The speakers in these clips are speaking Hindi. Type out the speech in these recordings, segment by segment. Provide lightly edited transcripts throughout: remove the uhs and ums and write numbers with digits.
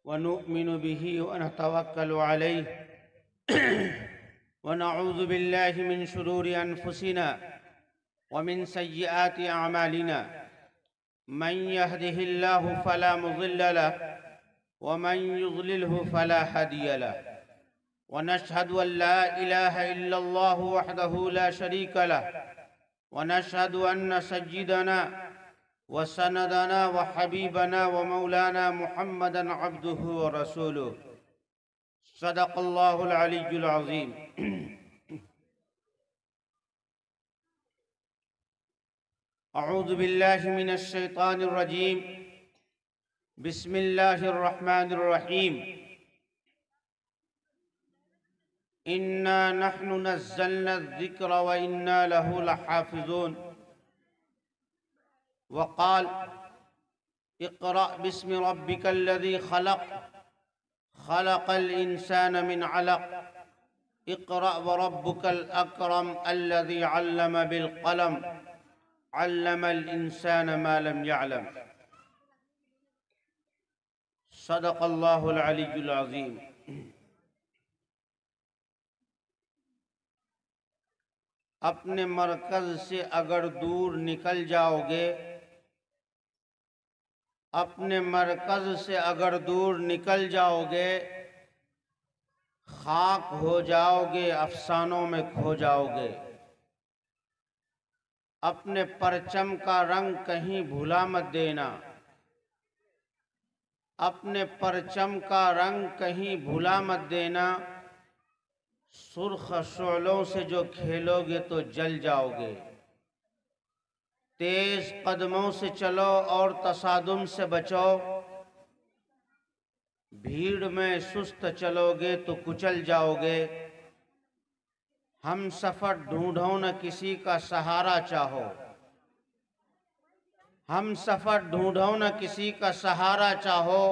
वनुमिनु बिही वनतवक्कलु अलैहि वनऊज़ु बिल्लाहि मिन शुरूरि अनफुसिना वमिन सय्यिआति अअमालिना मन यहदिहिल्लाहु फला मुज़िल्ल लहु वमन युज़लिल्हु फला हादिय लहु वनशहदु अन ला इलाहा इल्लल्लाहु वहदहु ला शरीक लहु वनशहदु अन्न सय्यिदना व सनदना व हबीबना व मौलाना मुहम्मदन अब्दुहु व रसूलुहु सदक़ल्लाहुल अलिय्युल अज़ीम। अऊज़ु बिल्लाहि मिनश शैतानिर रजीम। बिस्मिल्लाहिर रहमानिर रहीम। इन्ना नहनु नज़्ज़लना ज़िक्र व इन्ना लहु लहाफ़िज़ून। वक़ाल इक़रा बिस्मि रब्बिकल्लज़ी ख़लक़ ख़लक़ल इंसान मिन अलक़ इक़रा व रब्बुकल अकरम अल्लज़ी अल्लम बिल क़लम अल्लमल इंसान मा लम यअलम। सदक़ल्लाहुल अलिय्युल अज़ीम। अपने मरकज़ से अगर दूर निकल जाओगे, अपने मरकज़ से अगर दूर निकल जाओगे, खाक हो जाओगे, अफसानों में खो जाओगे। अपने परचम का रंग कहीं भुला मत देना, अपने परचम का रंग कहीं भुला मत देना। सुर्ख शोलों से जो खेलोगे तो जल जाओगे। तेज कदमों से चलो और तसादुम से बचो। भीड़ में सुस्त चलोगे तो कुचल जाओगे। हम सफ़र ढूंढो न किसी का सहारा चाहो, हम सफ़र ढूंढो न किसी का सहारा चाहो।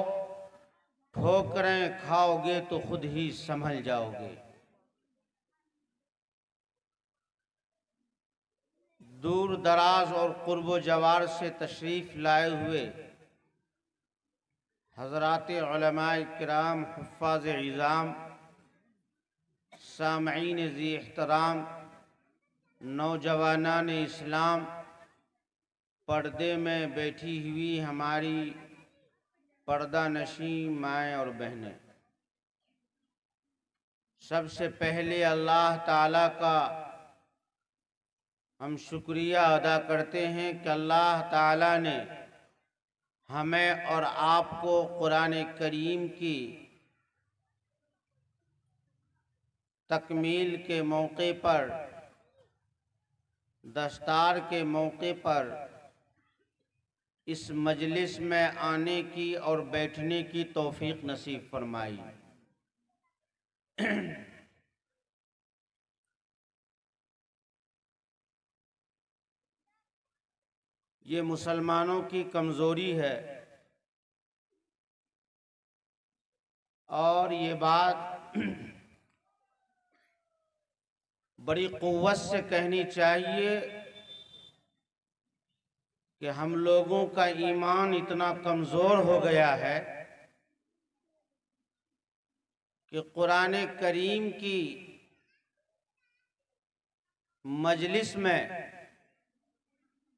ठोकरें खाओगे तो खुद ही संभल जाओगे। दूर दराज और कुर्ब जवार से तशरीफ़ लाए हुए हज़रात उलमाए किराम, हुफ़्फ़ाज़ इज़ाम, सामईन ज़ी एहतराम, नौजवानान इस्लाम, पर्दे में बैठी हुई हमारी पर्दा नशी माएँ और बहनें, सबसे पहले अल्लाह ताला का हम शुक्रिया अदा करते हैं कि अल्लाह ताला ने हमें और आपको कुरान करीम की तकमील के मौके पर, दस्तार के मौके पर इस मजलिस में आने की और बैठने की तौफीक नसीब फरमाई। ये मुसलमानों की कमज़ोरी है और ये बात बड़ी क़ुव्वत से कहनी चाहिए कि हम लोगों का ईमान इतना कमज़ोर हो गया है कि कुरान करीम की मजलिस में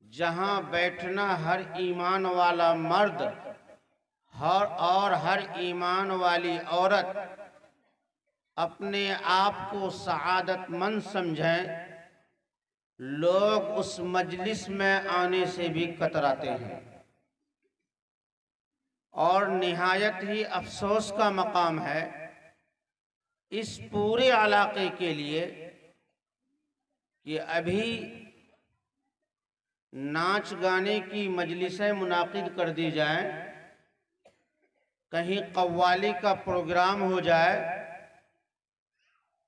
जहाँ बैठना हर ईमान वाला मर्द हर ईमान वाली औरत अपने आप को सआदतमंद समझें, लोग उस मजलिस में आने से भी कतराते हैं। और निहायत ही अफसोस का मकाम है इस पूरे इलाके के लिए कि अभी नाच गाने की मजलिसें मुनाकिद कर दी जाएं, कहीं कव्वाली का प्रोग्राम हो जाए,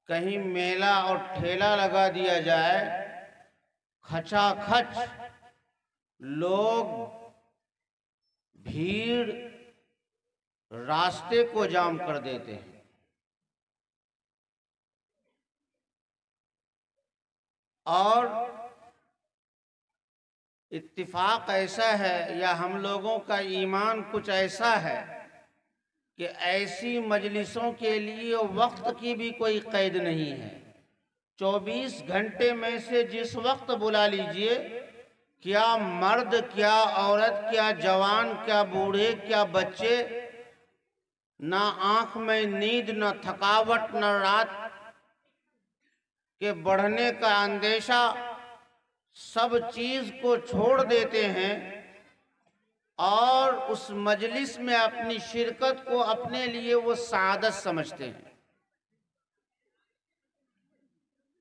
कहीं मेला और ठेला लगा दिया जाए, खचाखच लोग, भीड़ रास्ते को जाम कर देते हैं। और इत्तिफाक ऐसा है या हम लोगों का ईमान कुछ ऐसा है कि ऐसी मजलिसों के लिए वक्त की भी कोई कैद नहीं है। 24 घंटे में से जिस वक्त बुला लीजिए, क्या मर्द, क्या औरत, क्या जवान, क्या बूढ़े, क्या बच्चे, ना आंख में नींद, न थकावट, न रात के बढ़ने का अंदेशा, सब चीज को छोड़ देते हैं और उस मजलिस में अपनी शिरकत को अपने लिए वो सादत समझते हैं।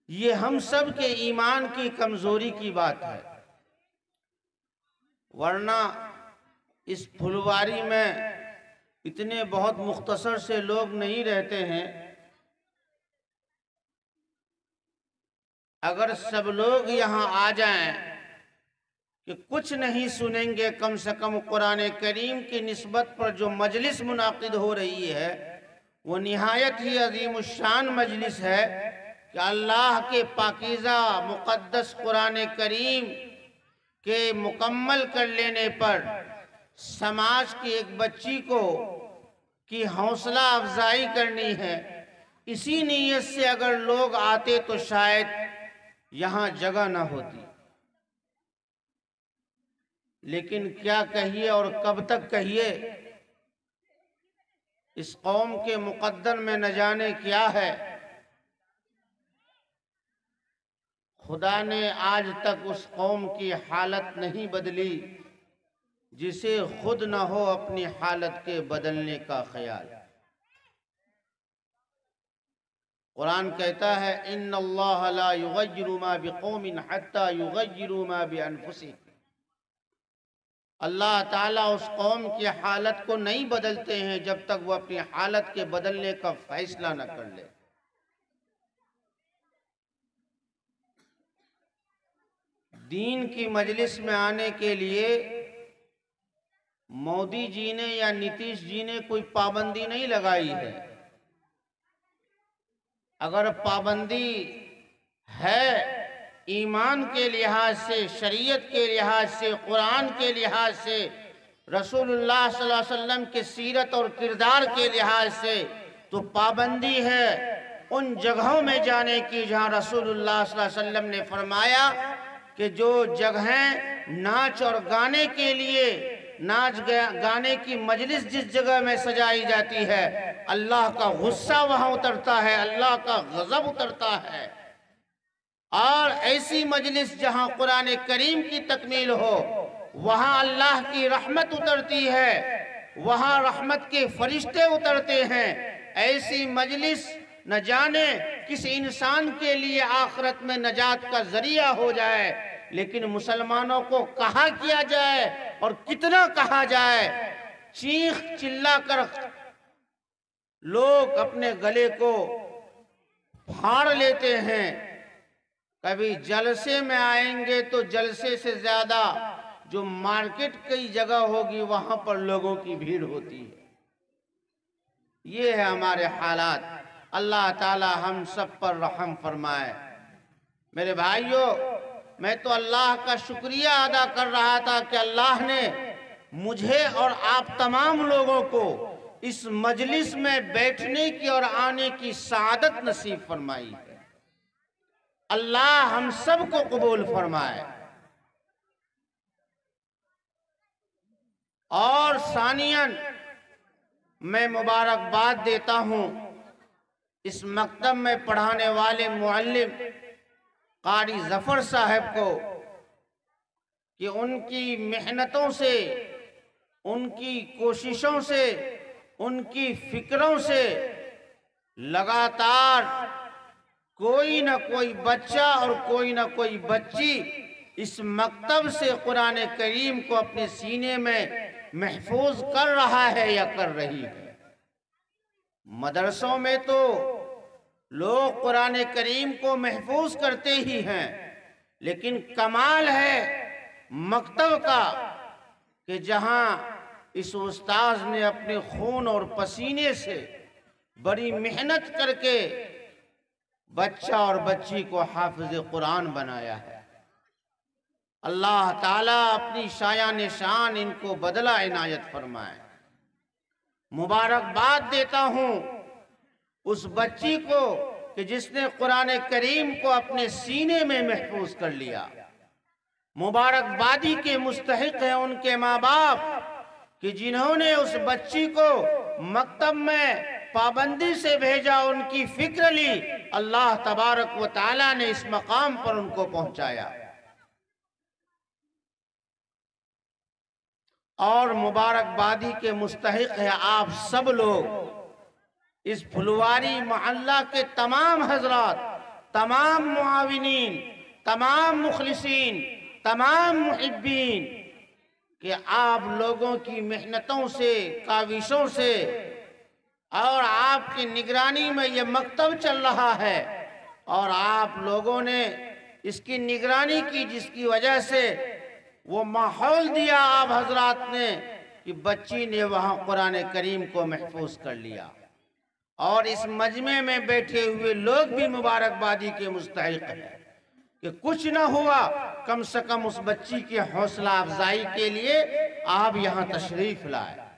ये हम सब के ईमान की कमजोरी की बात है। वरना इस फुलवारी में इतने बहुत मुख्तसर से लोग नहीं रहते हैं। अगर सब लोग यहाँ आ जाएं कि कुछ नहीं सुनेंगे, कम से कम कुरान करीम की निस्बत पर जो मजलिस मुनाकिद हो रही है वो निहायत ही अजीम शान मजलिस है कि अल्लाह के पाकीज़ा मुक़द्दस कुरान करीम के मुकम्मल कर लेने पर समाज की एक बच्ची को की हौसला अफजाई करनी है। इसी नीयत से अगर लोग आते तो शायद यहाँ जगह न होती। लेकिन क्या कहिए और कब तक कहिए, इस कौम के मुकद्दर में न जाने क्या है। खुदा ने आज तक उस कौम की हालत नहीं बदली जिसे खुद न हो अपनी हालत के बदलने का ख्याल। कुरान कहता है, इन्नल्लाह ला युगय्यिरु मा बिकौमिन हत्ता युगय्यिरु मा बिअनफुसिहिम। अल्लाह ताला उस कौम की हालत को नहीं बदलते हैं जब तक वो अपनी हालत के बदलने का फैसला न कर ले। दीन की मजलिस में आने के लिए मोदी जी ने या नीतीश जी ने कोई पाबंदी नहीं लगाई है। अगर पाबंदी है ईमान के लिहाज से, शरीयत के लिहाज से, कुरान के लिहाज से, रसूलुल्लाह सल्लल्लाहु अलैहि वसल्लम के सीरत और किरदार के लिहाज से, तो पाबंदी है उन जगहों में जाने की जहां रसूलुल्लाह सल्लल्लाहु अलैहि वसल्लम ने फरमाया कि जो जगहें नाच और गाने के लिए, नाच गाने की मजलिस जिस जगह में सजाई जाती है, अल्लाह का गुस्सा वहां उतरता है, अल्लाह का गजब उतरता है। और ऐसी मजलिस जहां कुरान करीम की तकमील हो, वहां अल्लाह की रहमत उतरती है, वहां रहमत के फरिश्ते उतरते हैं। ऐसी मजलिस न जाने किस इंसान के लिए आखिरत में नजात का जरिया हो जाए। लेकिन मुसलमानों को कहा किया जाए और कितना कहा जाए, चीख चिल्ला कर लोग अपने गले को फाड़ लेते हैं। कभी जलसे में आएंगे तो जलसे से ज्यादा जो मार्केट कई जगह होगी वहां पर लोगों की भीड़ होती है। ये है हमारे हालात। अल्लाह ताला हम सब पर रहम फरमाए। मेरे भाइयों, मैं तो अल्लाह का शुक्रिया अदा कर रहा था कि अल्लाह ने मुझे और आप तमाम लोगों को इस मजलिस में बैठने की और आने की सादत नसीब फरमाई है। अल्लाह हम सब को कबूल फरमाए। और सानियन मैं मुबारकबाद देता हूं इस मकतब में पढ़ाने वाले मुअल्लिम कारी जफर साहब को कि उनकी मेहनतों से, उनकी कोशिशों से, उनकी फिक्रों से लगातार कोई ना कोई बच्चा और कोई ना कोई बच्ची इस मकतब से कुरान करीम को अपने सीने में महफूज कर रहा है या कर रही है। मदरसों में तो लोग कुरान करीम को महफूज करते ही हैं, लेकिन कमाल है मकतब का कि जहां इस उस्ताद ने अपने खून और पसीने से बड़ी मेहनत करके बच्चा और बच्ची को हाफिज कुरान बनाया है। अल्लाह ताला अपनी शायान शान इनको बदला इनायत फरमाए। मुबारकबाद देता हूं उस बच्ची को कि जिसने कुरान करीम को अपने सीने में महफूज कर लिया। मुबारकबादी के मुस्तहिक हैं उनके माँ बाप कि जिन्होंने उस बच्ची को मकतब में पाबंदी से भेजा, उनकी फिक्र ली, अल्लाह तबारक व तआला ने इस मकाम पर उनको पहुंचाया। और मुबारकबादी के मुस्तहिक है आप सब लोग, इस फुलवारी मोहल्ला के तमाम हजरात, तमाम मुआविनीन, तमाम मुखलिसीन, तमाम मुहिब्बीन, कि आप लोगों की मेहनतों से, काविशों से और आपकी निगरानी में ये मकतब चल रहा है और आप लोगों ने इसकी निगरानी की, जिसकी वजह से वो माहौल दिया आप हजरात ने कि बच्ची ने वहाँ कुरान करीम को महफूज कर लिया। और इस मजमे में बैठे हुए लोग भी मुबारकबादी के मुस्तहिक हैं कि कुछ ना हुआ, कम से कम उस बच्ची की हौसला अफजाई के लिए आप यहाँ तशरीफ लाए।